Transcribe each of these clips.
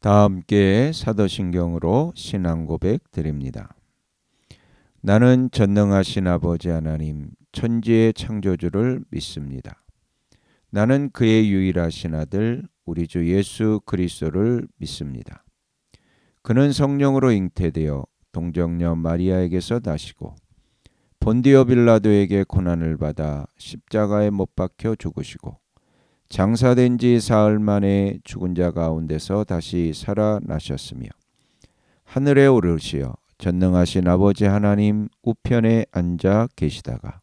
다 함께 사도신경으로 신앙 고백 드립니다. 나는 전능하신 아버지 하나님 천지의 창조주를 믿습니다. 나는 그의 유일하신 아들 우리 주 예수 그리스도를 믿습니다. 그는 성령으로 잉태되어 동정녀 마리아에게서 나시고 본디오 빌라도에게 고난을 받아 십자가에 못 박혀 죽으시고 장사된 지 사흘 만에 죽은 자 가운데서 다시 살아나셨으며 하늘에 오르시어 전능하신 아버지 하나님 우편에 앉아 계시다가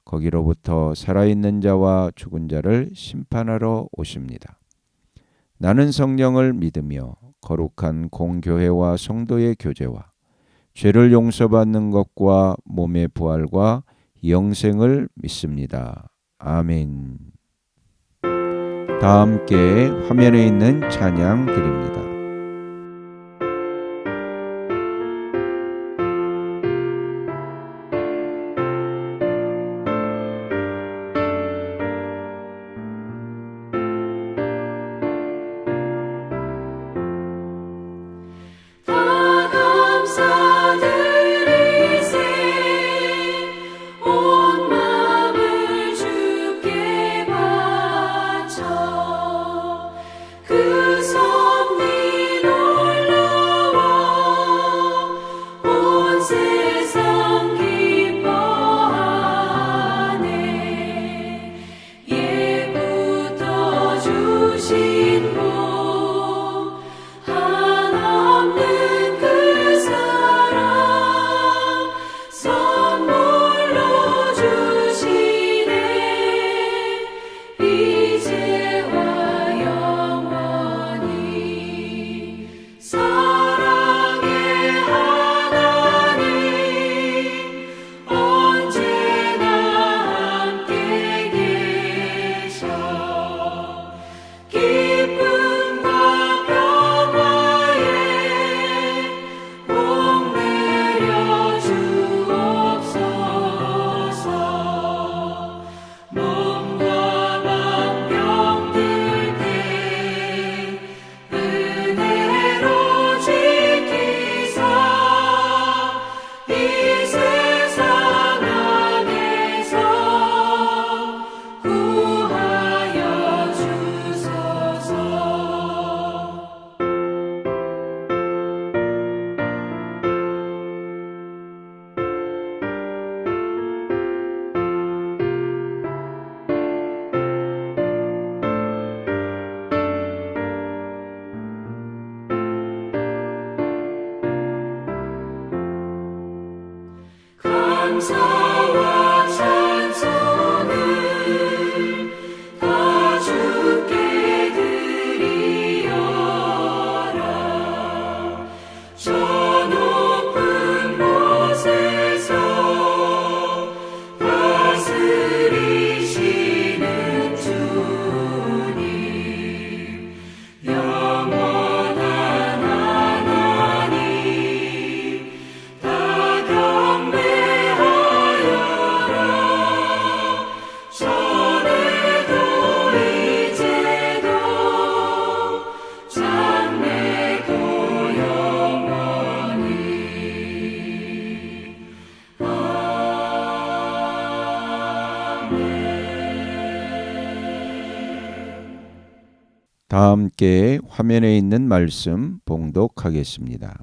거기로부터 살아있는 자와 죽은 자를 심판하러 오십니다. 나는 성령을 믿으며 거룩한 공교회와 성도의 교제와 죄를 용서받는 것과 몸의 부활과 영생을 믿습니다. 아멘. 다 함께 화면에 있는 찬양 드립니다. 감사와 찬송을 다 주께 드리어라. 저 높은 곳에서 다스리시는 주님, 영원한 하나님, 다 경배하여라. 전에도 이제도 장래도 영원히. 다 함께 화면에 있는 말씀 봉독하겠습니다.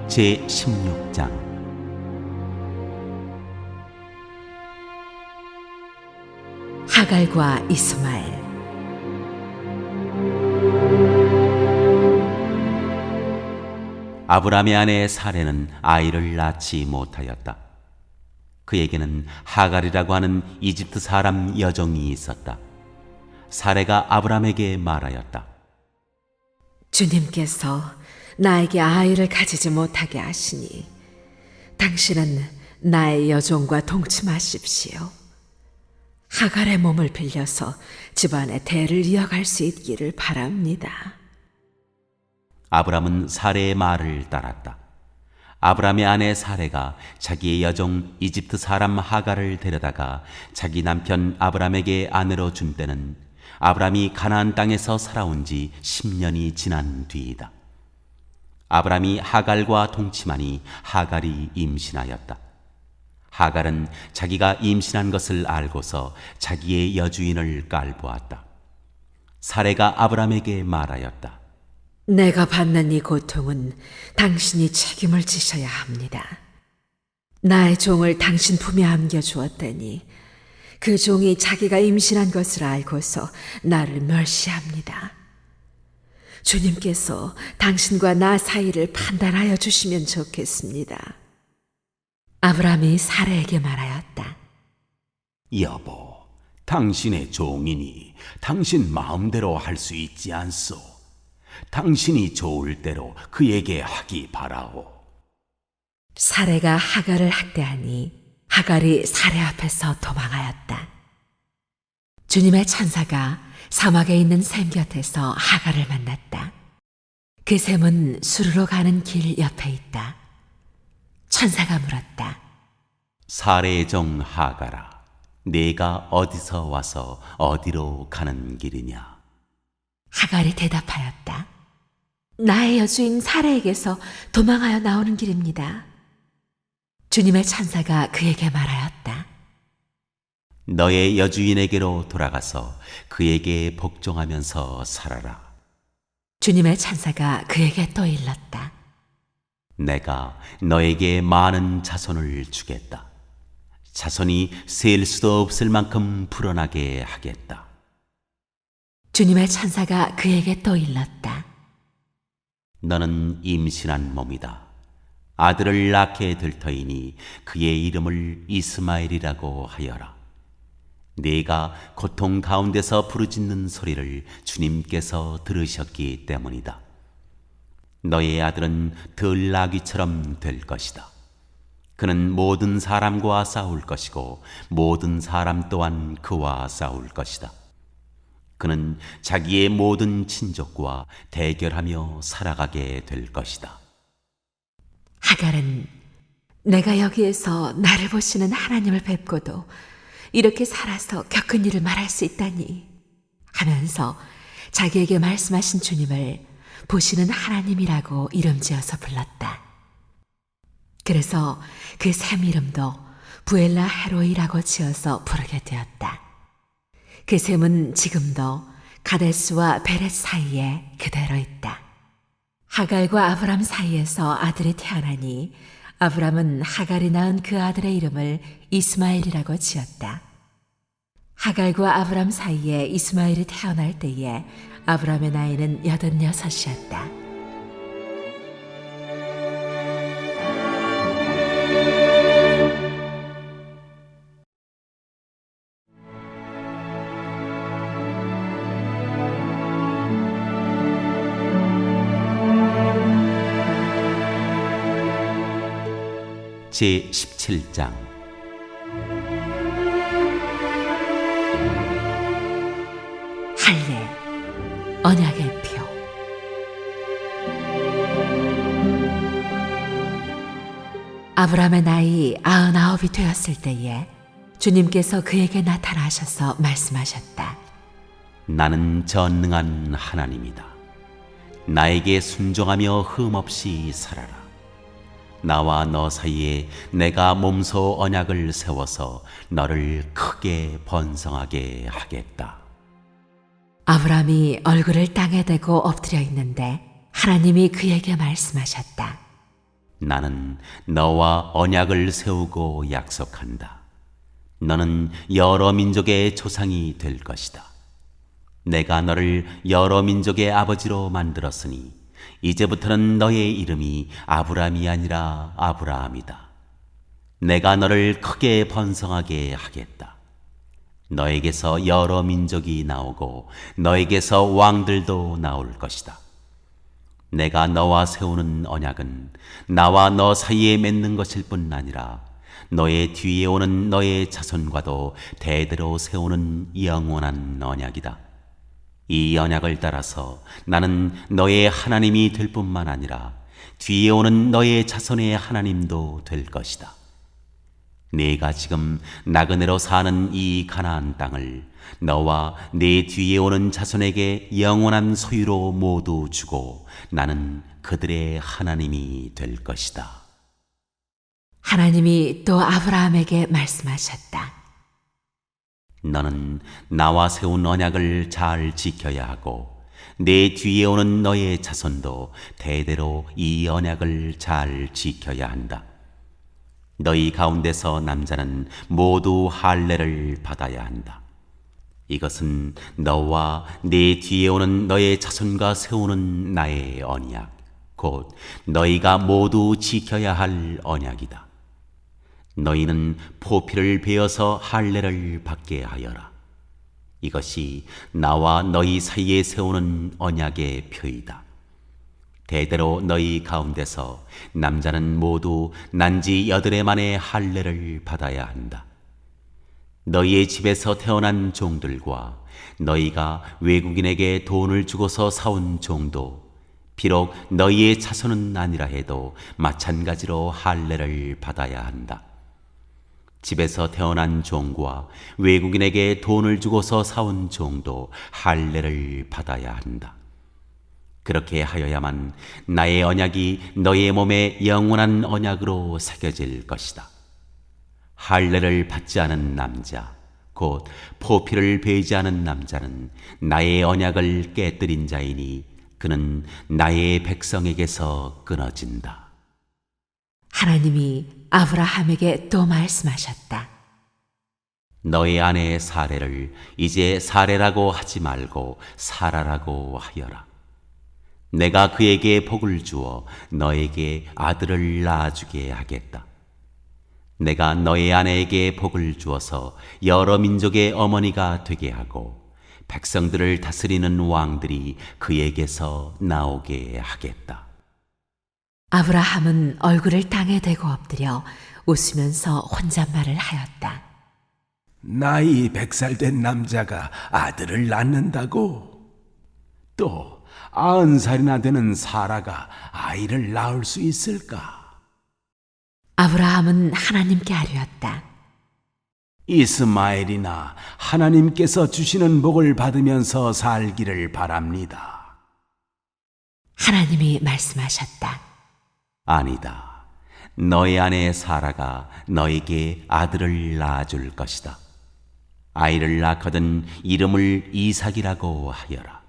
제16장. 하갈과 이스마엘. 아브라함의 아내 사레는 아이를 낳지 못하였다. 그에게는 하갈이라고 하는 이집트 사람 여종이 있었다. 사레가 아브라함에게 말하였다. 주님께서 나에게 아이를 가지지 못하게 하시니 당신은 나의 여종과 동침하십시오. 하갈의 몸을 빌려서 집안의 대를 이어갈 수 있기를 바랍니다. 아브라함은 사레의 말을 따랐다. 아브라함의 아내 사레가 자기의 여종 이집트 사람 하갈을 데려다가 자기 남편 아브라함에게 아내로 준 때는 아브라함이 가나안 땅에서 살아온 지 10년이 지난 뒤이다. 아브라함이 하갈과 동침하니 하갈이 임신하였다. 하갈은 자기가 임신한 것을 알고서 자기의 여주인을 깔보았다. 사레가 아브라함에게 말하였다. 내가 받는 이 고통은 당신이 책임을 지셔야 합니다. 나의 종을 당신 품에 안겨주었더니 그 종이 자기가 임신한 것을 알고서 나를 멸시합니다. 주님께서 당신과 나 사이를 판단하여 주시면 좋겠습니다. 아브라함이 사레에게 말하였다. 여보, 당신의 종이니 당신 마음대로 할 수 있지 않소. 당신이 좋을 대로 그에게 하기 바라오. 사레가 하갈을 학대하니 하갈이 사레 앞에서 도망하였다. 주님의 천사가 사막에 있는 샘 곁에서 하갈을 만났다. 그 샘은 수르로 가는 길 옆에 있다. 천사가 물었다. 사레의 종 하갈아, 네가 어디서 와서 어디로 가는 길이냐? 하갈이 대답하였다. 나의 여주인 사레에게서 도망하여 나오는 길입니다. 주님의 천사가 그에게 말하였다. 너의 여주인에게로 돌아가서 그에게 복종하면서 살아라. 주님의 천사가 그에게 또 일렀다. 내가 너에게 많은 자손을 주겠다. 자손이 셀 수도 없을 만큼 불어나게 하겠다. 주님의 천사가 그에게 또 일렀다. 너는 임신한 몸이다. 아들을 낳게 될 터이니 그의 이름을 이스마엘이라고 하여라. 네가 고통 가운데서 부르짖는 소리를 주님께서 들으셨기 때문이다. 너의 아들은 들나귀처럼 될 것이다. 그는 모든 사람과 싸울 것이고 모든 사람 또한 그와 싸울 것이다. 그는 자기의 모든 친족과 대결하며 살아가게 될 것이다. 하갈은 내가 여기에서 나를 보시는 하나님을 뵙고도 이렇게 살아서 겪은 일을 말할 수 있다니 하면서 자기에게 말씀하신 주님을 보시는 하나님이라고 이름 지어서 불렀다. 그래서 그 샘 이름도 부엘라 헤로이라고 지어서 부르게 되었다. 그 샘은 지금도 가데스와 베렛 사이에 그대로 있다. 하갈과 아브람 사이에서 아들이 태어나니 아브람은 하갈이 낳은 그 아들의 이름을 이스마엘이라고 지었다. 하갈과 아브람 사이에 이스마엘이 태어날 때에 아브람의 나이는 86이었다. 제 17장. 할례, 언약의 표. 아브람의 나이 99이 되었을 때에 주님께서 그에게 나타나셔서 말씀하셨다. 나는 전능한 하나님이다. 나에게 순종하며 흠없이 살아라. 나와 너 사이에 내가 몸소 언약을 세워서 너를 크게 번성하게 하겠다. 아브람이 얼굴을 땅에 대고 엎드려 있는데 하나님이 그에게 말씀하셨다. 나는 너와 언약을 세우고 약속한다. 너는 여러 민족의 조상이 될 것이다. 내가 너를 여러 민족의 아버지로 만들었으니 이제부터는 너의 이름이 아브람이 아니라 아브라함이다. 내가 너를 크게 번성하게 하겠다. 너에게서 여러 민족이 나오고 너에게서 왕들도 나올 것이다. 내가 너와 세우는 언약은 나와 너 사이에 맺는 것일 뿐 아니라 너의 뒤에 오는 너의 자손과도 대대로 세우는 영원한 언약이다. 이 언약을 따라서 나는 너의 하나님이 될 뿐만 아니라 뒤에 오는 너의 자손의 하나님도 될 것이다. 네가 지금 나그네로 사는 이 가나안 땅을 너와 네 뒤에 오는 자손에게 영원한 소유로 모두 주고 나는 그들의 하나님이 될 것이다. 하나님이 또 아브라함에게 말씀하셨다. 너는 나와 세운 언약을 잘 지켜야 하고 내 뒤에 오는 너의 자손도 대대로 이 언약을 잘 지켜야 한다. 너희 가운데서 남자는 모두 할례를 받아야 한다. 이것은 너와 네 뒤에 오는 너의 자손과 세우는 나의 언약, 곧 너희가 모두 지켜야 할 언약이다. 너희는 포피를 베어서 할례를 받게 하여라. 이것이 나와 너희 사이에 세우는 언약의 표이다. 대대로 너희 가운데서 남자는 모두 난지 8해 만에 할례를 받아야 한다. 너희의 집에서 태어난 종들과 너희가 외국인에게 돈을 주고서 사온 종도 비록 너희의 자손은 아니라 해도 마찬가지로 할례를 받아야 한다. 집에서 태어난 종과 외국인에게 돈을 주고서 사온 종도 할례를 받아야 한다. 그렇게 하여야만 나의 언약이 너의 몸에 영원한 언약으로 새겨질 것이다. 할례를 받지 않은 남자, 곧 포피를 베지 않은 남자는 나의 언약을 깨뜨린 자이니 그는 나의 백성에게서 끊어진다. 하나님이 아브라함에게 또 말씀하셨다. 너의 아내 사레를 이제 사레라고 하지 말고 사라라고 하여라. 내가 그에게 복을 주어 너에게 아들을 낳아주게 하겠다. 내가 너의 아내에게 복을 주어서 여러 민족의 어머니가 되게 하고 백성들을 다스리는 왕들이 그에게서 나오게 하겠다. 아브라함은 얼굴을 땅에 대고 엎드려 웃으면서 혼잣말을 하였다. 나이 100살 된 남자가 아들을 낳는다고? 또 90살이나 되는 사라가 아이를 낳을 수 있을까? 아브라함은 하나님께 아뢰었다. 이스마엘이나 하나님께서 주시는 복을 받으면서 살기를 바랍니다. 하나님이 말씀하셨다. 아니다. 너의 아내 사라가 너에게 아들을 낳아줄 것이다. 아이를 낳거든 이름을 이삭이라고 하여라.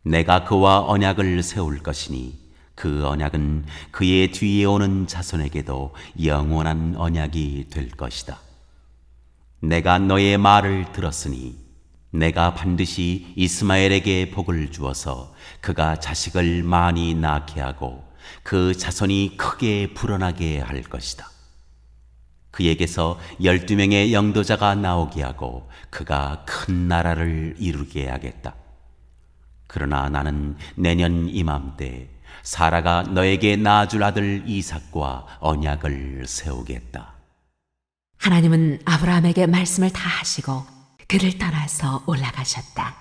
내가 그와 언약을 세울 것이니 그 언약은 그의 뒤에 오는 자손에게도 영원한 언약이 될 것이다. 내가 너의 말을 들었으니 내가 반드시 이스마엘에게 복을 주어서 그가 자식을 많이 낳게 하고 그 자손이 크게 불어나게 할 것이다. 그에게서 12명의 영도자가 나오게 하고 그가 큰 나라를 이루게 하겠다. 그러나 나는 내년 이맘때 사라가 너에게 낳아줄 아들 이삭과 언약을 세우겠다. 하나님은 아브라함에게 말씀을 다 하시고 그를 떠나서 올라가셨다.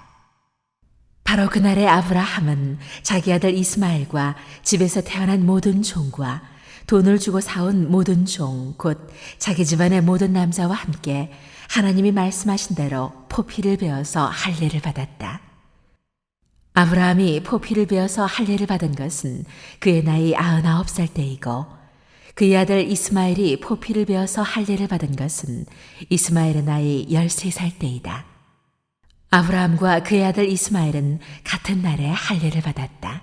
바로 그날에 아브라함은 자기 아들 이스마엘과 집에서 태어난 모든 종과 돈을 주고 사온 모든 종, 곧 자기 집안의 모든 남자와 함께 하나님이 말씀하신 대로 포피를 베어서 할례를 받았다. 아브라함이 포피를 베어서 할례를 받은 것은 그의 나이 99살 때이고 그의 아들 이스마엘이 포피를 베어서 할례를 받은 것은 이스마엘의 나이 13살 때이다. 아브라함과 그의 아들 이스마엘은 같은 날에 할례를 받았다.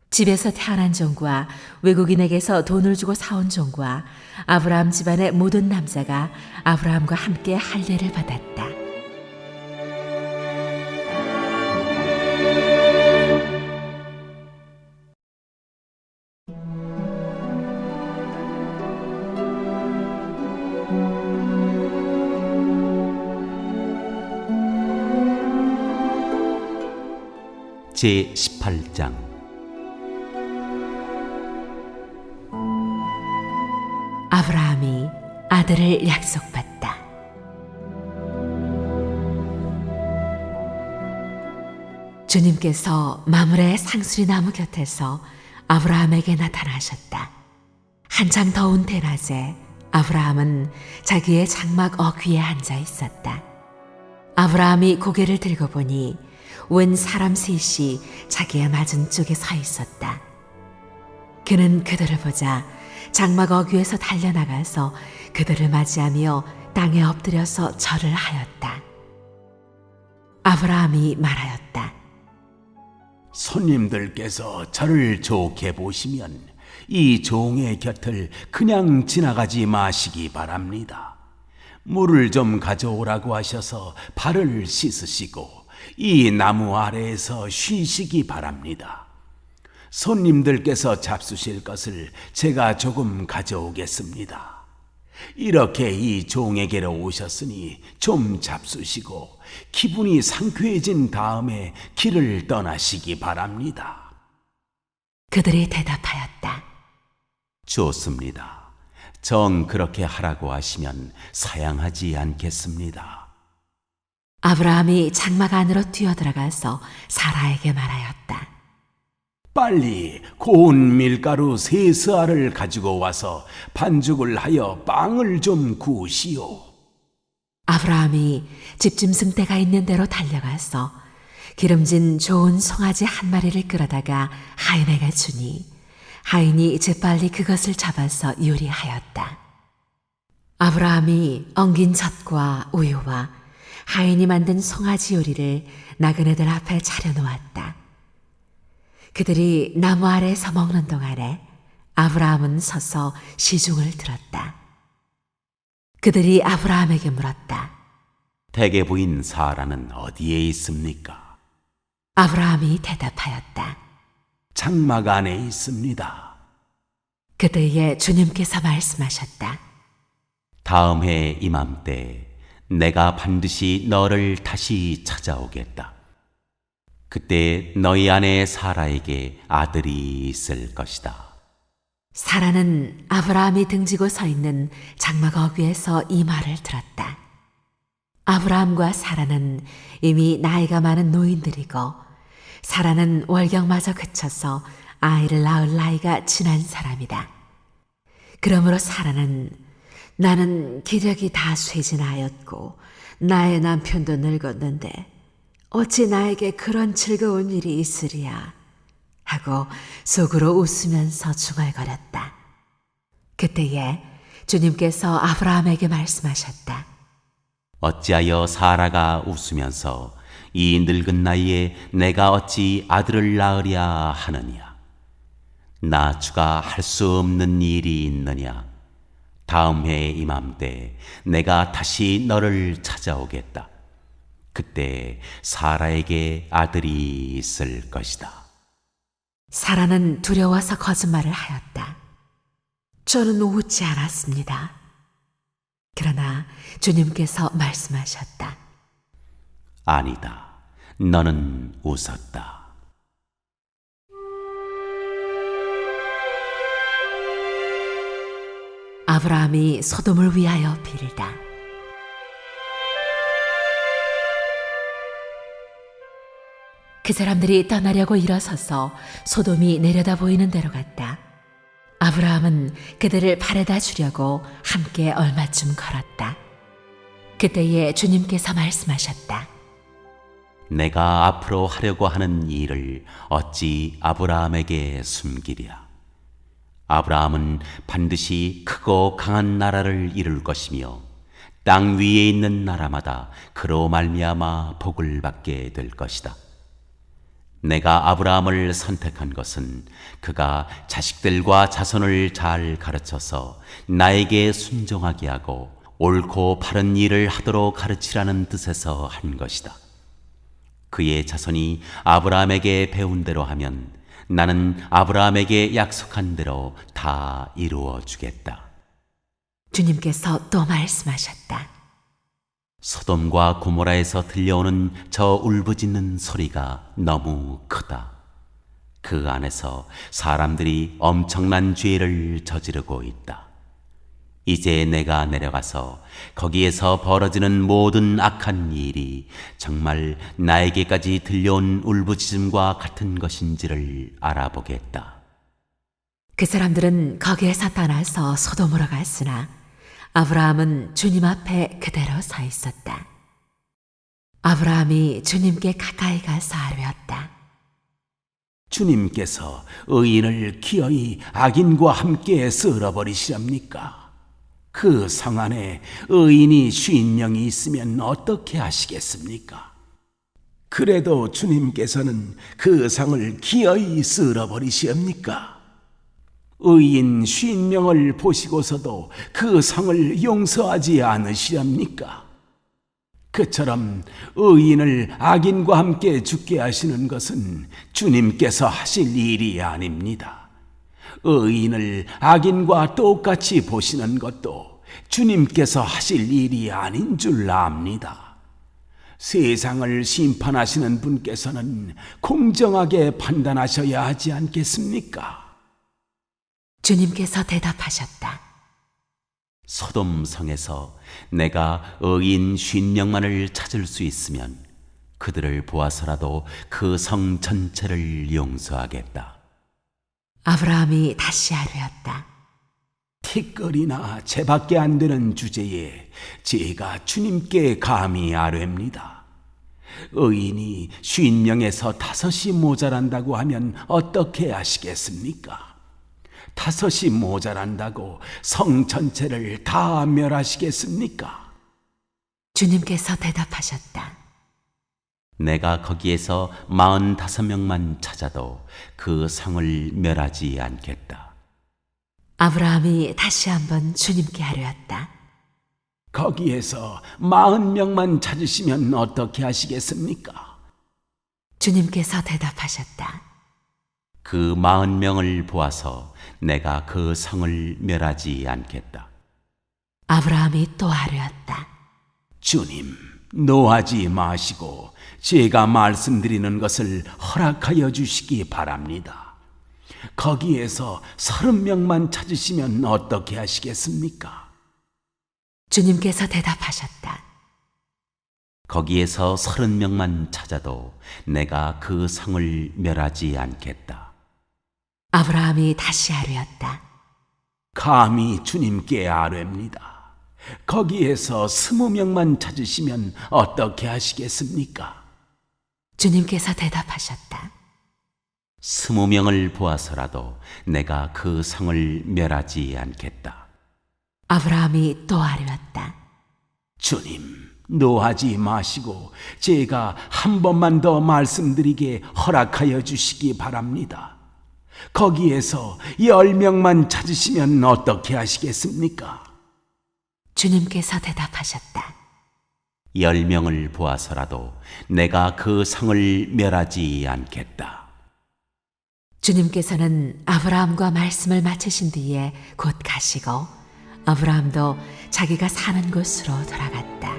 집에서 태어난 종과 외국인에게서 돈을 주고 사온 종과 아브라함 집안의 모든 남자가 아브라함과 함께 할례를 받았다. 제 18장 아브라함이 아들을 약속받다. 주님께서 마므레 상수리 나무 곁에서 아브라함에게 나타나셨다. 한창 더운 대낮에 아브라함은 자기의 장막 어귀에 앉아 있었다. 아브라함이 고개를 들고 보니 웬 사람 셋이 자기의 맞은쪽에 서 있었다. 그는 그들을 보자 장막 어귀에서 달려나가서 그들을 맞이하며 땅에 엎드려서 절을 하였다. 아브라함이 말하였다. 손님들께서 저를 좋게 보시면 이 종의 곁을 그냥 지나가지 마시기 바랍니다. 물을 좀 가져오라고 하셔서 발을 씻으시고 이 나무 아래에서 쉬시기 바랍니다. 손님들께서 잡수실 것을 제가 조금 가져오겠습니다. 이렇게 이 종에게로 오셨으니 좀 잡수시고 기분이 상쾌해진 다음에 길을 떠나시기 바랍니다. 그들이 대답하였다. 좋습니다. 정 그렇게 하라고 하시면 사양하지 않겠습니다. 아브라함이 장막 안으로 뛰어들어가서 사라에게 말하였다. 빨리 고운 밀가루 3스알을 가지고 와서 반죽을 하여 빵을 좀 구우시오. 아브라함이 집짐승떼가 있는 데로 달려가서 기름진 좋은 송아지 한 마리를 끌어다가 하인에게 주니 하인이 재빨리 그것을 잡아서 요리하였다. 아브라함이 엉긴 젖과 우유와 하인이 만든 송아지 요리를 나그네들 앞에 차려놓았다. 그들이 나무 아래에서 먹는 동안에 아브라함은 서서 시중을 들었다. 그들이 아브라함에게 물었다. 대개 부인 사라는 어디에 있습니까? 아브라함이 대답하였다. 장막 안에 있습니다. 그때에 주님께서 말씀하셨다. 다음 해 이맘때 내가 반드시 너를 다시 찾아오겠다. 그때 너희 아내 사라에게 아들이 있을 것이다. 사라는 아브라함이 등지고 서 있는 장막 어귀에서 이 말을 들었다. 아브라함과 사라는 이미 나이가 많은 노인들이고 사라는 월경마저 그쳐서 아이를 낳을 나이가 지난 사람이다. 그러므로 사라는 나는 기력이 다 쇠진하였고 나의 남편도 늙었는데 어찌 나에게 그런 즐거운 일이 있으리야 하고 속으로 웃으면서 중얼거렸다. 그때에 주님께서 아브라함에게 말씀하셨다. 어찌하여 사라가 웃으면서 이 늙은 나이에 내가 어찌 아들을 낳으랴 하느냐? 나 주가 할 수 없는 일이 있느냐? 다음 해 이맘때 내가 다시 너를 찾아오겠다. 그때 사라에게 아들이 있을 것이다. 사라는 두려워서 거짓말을 하였다. 저는 웃지 않았습니다. 그러나 주님께서 말씀하셨다. 아니다. 너는 웃었다. 아브라함이 소돔을 위하여 빌다. 그 사람들이 떠나려고 일어서서 소돔이 내려다 보이는 데로 갔다. 아브라함은 그들을 바래다 주려고 함께 얼마쯤 걸었다. 그때에 주님께서 말씀하셨다. 내가 앞으로 하려고 하는 일을 어찌 아브라함에게 숨기랴? 아브라함은 반드시 크고 강한 나라를 이룰 것이며 땅 위에 있는 나라마다 그로 말미암아 복을 받게 될 것이다. 내가 아브라함을 선택한 것은 그가 자식들과 자손을 잘 가르쳐서 나에게 순종하게 하고 옳고 바른 일을 하도록 가르치라는 뜻에서 한 것이다. 그의 자손이 아브라함에게 배운 대로 하면 나는 아브라함에게 약속한 대로 다 이루어 주겠다. 주님께서 또 말씀하셨다. 소돔과 고모라에서 들려오는 저 울부짖는 소리가 너무 크다. 그 안에서 사람들이 엄청난 죄를 저지르고 있다. 이제 내가 내려가서 거기에서 벌어지는 모든 악한 일이 정말 나에게까지 들려온 울부짖음과 같은 것인지를 알아보겠다. 그 사람들은 거기에서 떠나서 소돔으로 갔으나 아브라함은 주님 앞에 그대로 서 있었다. 아브라함이 주님께 가까이 가서 아뢰었다. 주님께서 의인을 기어이 악인과 함께 쓸어버리시렵니까? 그 성 안에 의인이 50명이 있으면 어떻게 하시겠습니까? 그래도 주님께서는 그 성을 기어이 쓸어버리시렵니까? 의인 50명을 보시고서도 그 성을 용서하지 않으시렵니까? 그처럼 의인을 악인과 함께 죽게 하시는 것은 주님께서 하실 일이 아닙니다. 의인을 악인과 똑같이 보시는 것도 주님께서 하실 일이 아닌 줄 압니다. 세상을 심판하시는 분께서는 공정하게 판단하셔야 하지 않겠습니까? 주님께서 대답하셨다. 소돔 성에서 내가 의인 50명만을 찾을 수 있으면 그들을 보아서라도 그 성 전체를 용서하겠다. 아브라함이 다시 아뢰었다. 티끌이나 채밖에 안 되는 주제에 제가 주님께 감히 아뢰입니다. 의인이 50명에서 5이 모자란다고 하면 어떻게 하시겠습니까? 5이 모자란다고 성 전체를 다 멸하시겠습니까? 주님께서 대답하셨다. 내가 거기에서 45명만 찾아도 그 성을 멸하지 않겠다. 아브라함이 다시 한번 주님께 아뢰었다. 거기에서 40명만 찾으시면 어떻게 하시겠습니까? 주님께서 대답하셨다. 그 40명을 보아서 내가 그 성을 멸하지 않겠다. 아브라함이 또 아뢰었다. 주님, 노하지 마시고 제가 말씀드리는 것을 허락하여 주시기 바랍니다. 거기에서 30명만 찾으시면 어떻게 하시겠습니까? 주님께서 대답하셨다. 거기에서 30명만 찾아도 내가 그 성을 멸하지 않겠다. 아브라함이 다시 아뢰었다. 감히 주님께 아뢰입니다. 거기에서 20명만 찾으시면 어떻게 하시겠습니까? 주님께서 대답하셨다. 20명을 보아서라도 내가 그 성을 멸하지 않겠다. 아브라함이 또 아뢰었다. 주님, 노하지 마시고 제가 한 번만 더 말씀드리게 허락하여 주시기 바랍니다. 거기에서 10명만 찾으시면 어떻게 하시겠습니까? 주님께서 대답하셨다. 10명을 보아서라도 내가 그 성을 멸하지 않겠다. 주님께서는 아브라함과 말씀을 마치신 뒤에 곧 가시고 아브라함도 자기가 사는 곳으로 돌아갔다.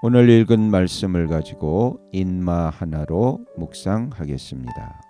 오늘 읽은 말씀을 가지고 인마 하나로 묵상하겠습니다.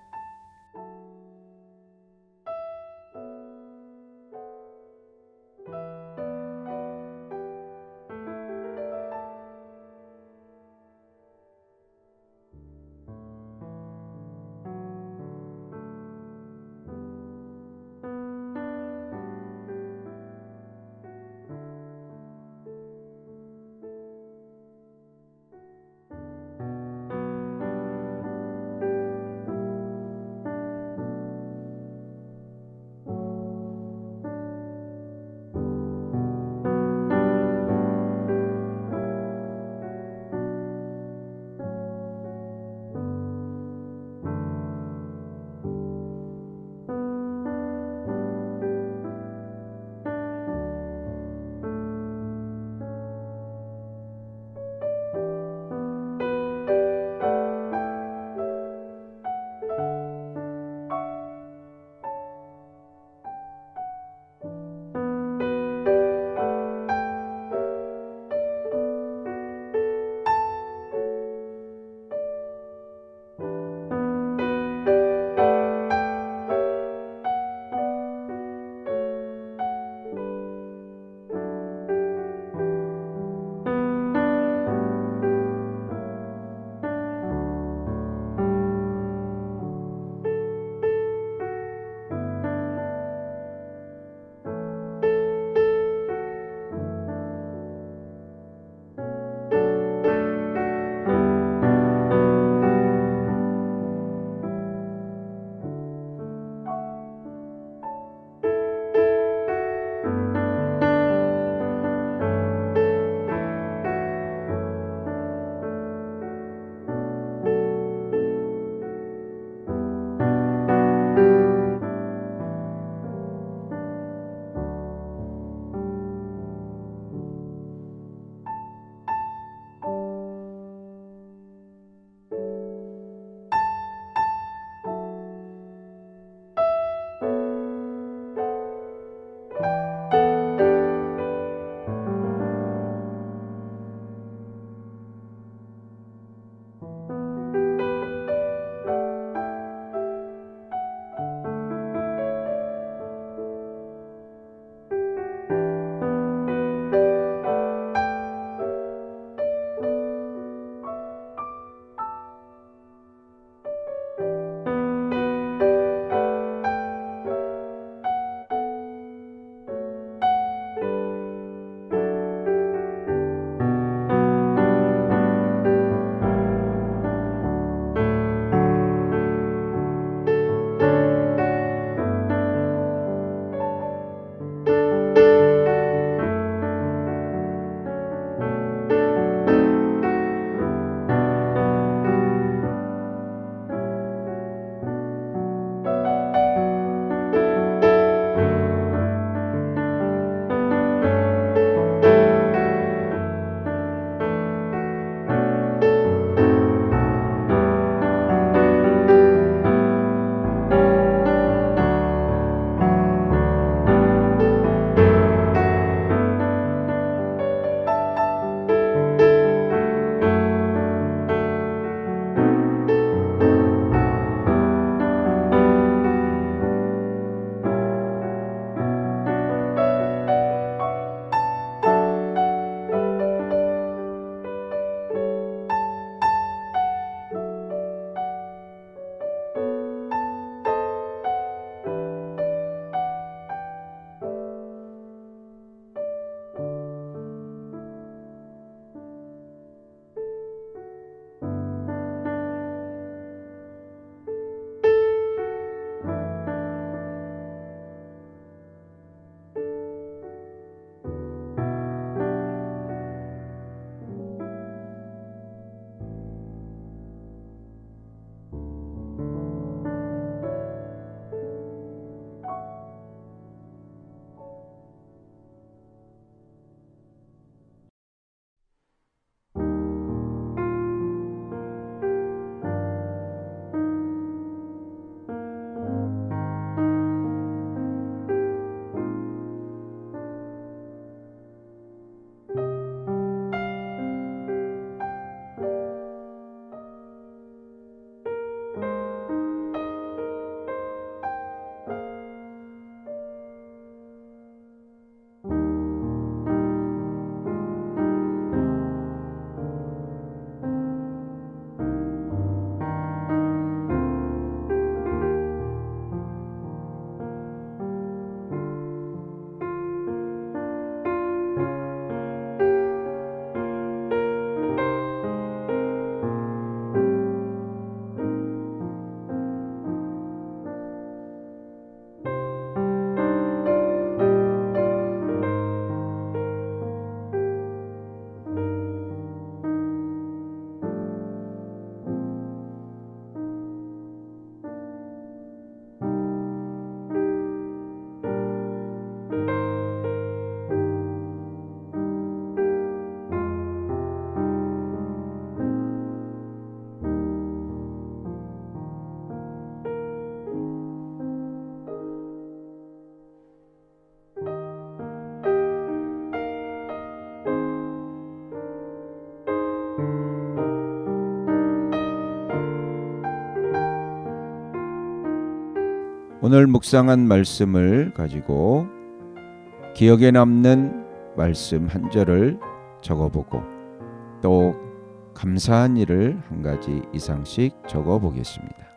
오늘 묵상한 말씀을 가지고 기억에 남는 말씀 한 절을 적어보고 또 감사한 일을 한 가지 이상씩 적어보겠습니다.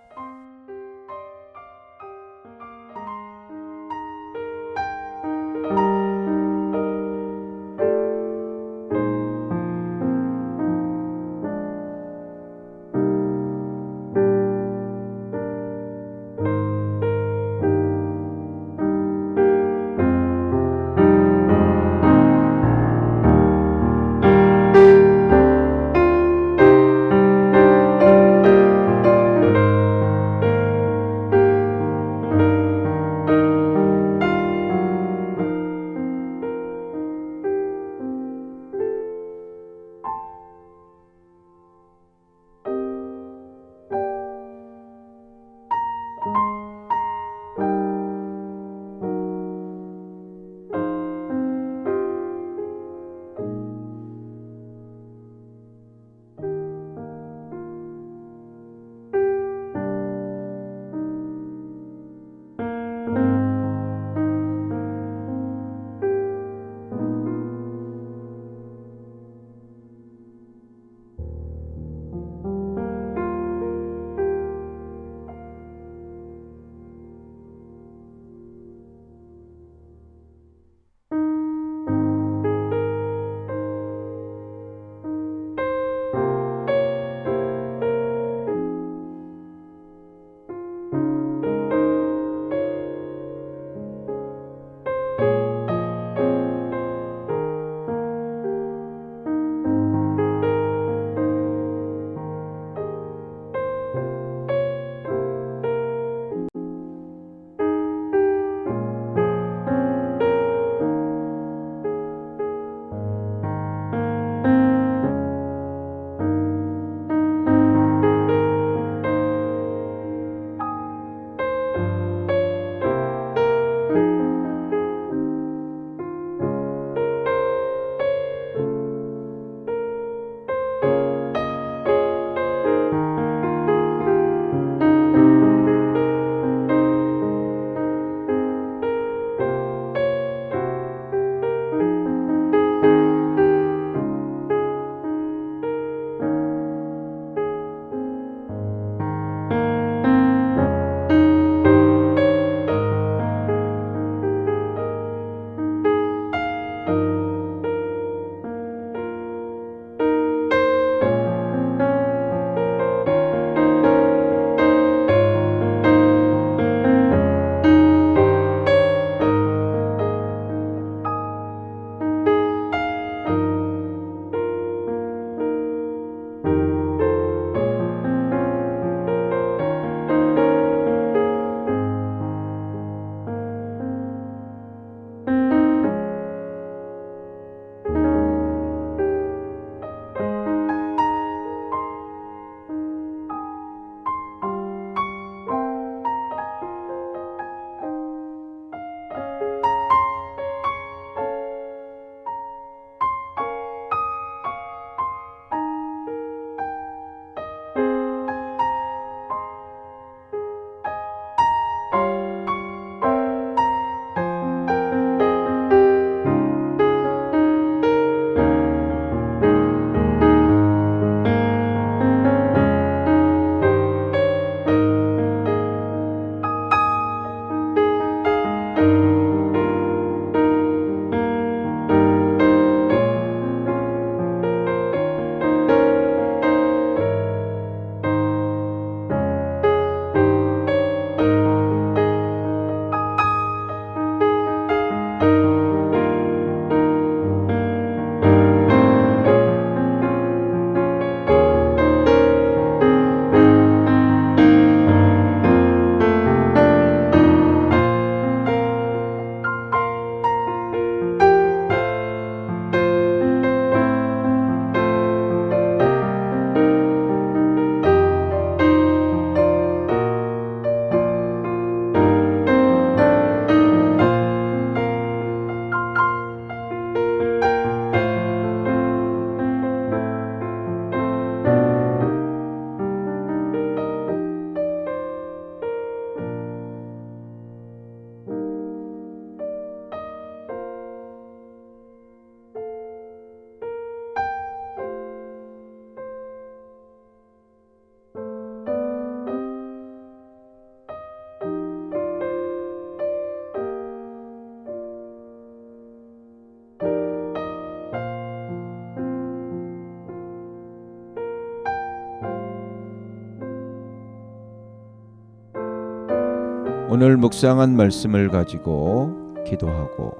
오늘 묵상한 말씀을 가지고 기도하고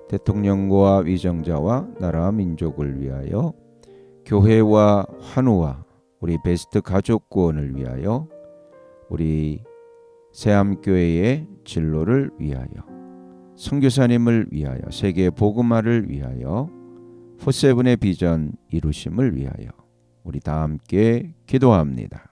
대통령과 위정자와 나라 민족을 위하여 교회와 환우와 우리 베스트 가족 구원을 위하여 우리 새암교회의 진로를 위하여 선교사님을 위하여 세계 복음화를 위하여 포세븐의 비전 이루심을 위하여 우리 다 함께 기도합니다.